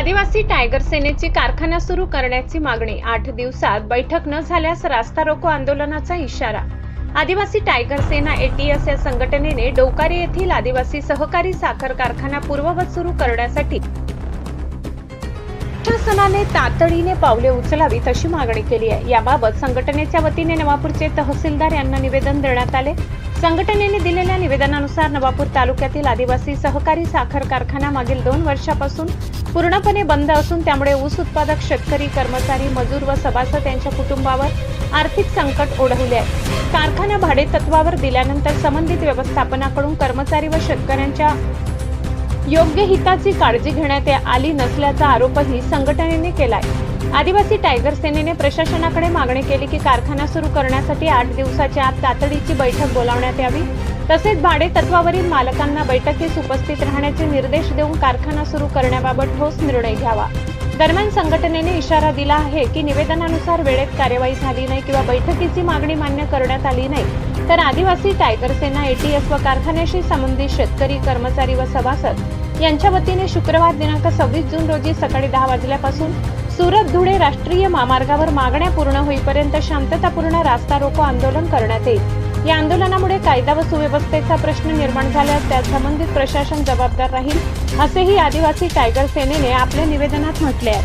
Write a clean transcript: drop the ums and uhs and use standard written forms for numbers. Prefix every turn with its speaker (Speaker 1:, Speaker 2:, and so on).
Speaker 1: आदिवासी टायगर सेनेची कारखाना सुरू करण्याची मागणी 8 दिवसात बैठक न झाल्यास रास्ता रोको आंदोलनाचा इशारा। आदिवासी टायगर सेना एटीएस या संघटनेने डोकारी येथील आदिवासी सहकारी साखर कारखाना पूर्ववत सुरू करण्यासाठी प्रशासनाने तातडीने पावले उचलावीत अशी मागणी केली आहे। याबाबत संघटनेच्या वतीने नवापूरचे तहसीलदार यांना निवेदन देण्यात आले। संघटनेने दिलेल्या निवेदनानुसार नवापूर तालुक्यातील आदिवासी सहकारी साखर कारखाना मागील 2 वर्षापासून पूर्णपणे बंद असून त्यामुळे ऊस उत्पादक शेतकरी, कर्मचारी, मजूर व सभासद यांच्या कुटुंबावर आर्थिक संकट ओढवले आहे। कारखाना भाडे तत्वावर दिल्यानंतर संबंधित व्यवस्थापनाकडून कर्मचारी व शेतकऱ्यांच्या योग्य हिताची काळजी घेण्यात आली नसल्याचा आरोपही संघटनेने केलाय। आदिवासी टायगर सेनेने प्रशासनाकडे मागणी केली की कारखाना सुरू करण्यासाठी 8 दिवसाच्या आत तातडीची बैठक बोलावण्यात यावी, तसेच भाडे तत्वावरील मालकांना बैठकीस उपस्थित राहण्याचे निर्देश देऊन कारखाना सुरू करण्याबाबत ठोस निर्णय घ्यावा। दरम्यान संघटनेने इशारा दिला आहे की निवेदनानुसार वेळेत कार्यवाही झाली नाही किंवा बैठकीची मागणी मान्य करण्यात आली नाही तर आदिवासी टायगर सेना एटीएस व कारखान्याशी संबंधित शेतकरी, कर्मचारी व सभासद यांच्या वतीने शुक्रवार दिनांक 26 जून रोजी सकाळी 10 वाजल्यापासून सुरत-धुळे राष्ट्रीय महामार्गावर मागण्या पूर्ण होईपर्यंत शांततापूर्ण रास्ता रोको आंदोलन करण्यात येईल। या आंदोलनामुळे कायदा व सुव्यवस्थेचा प्रश्न निर्माण झाल्यास त्यात संबंधित प्रशासन जबाबदार राहील, असेही आदिवासी टायगर सेनेने आपल्या निवेदनात म्हटले आहे।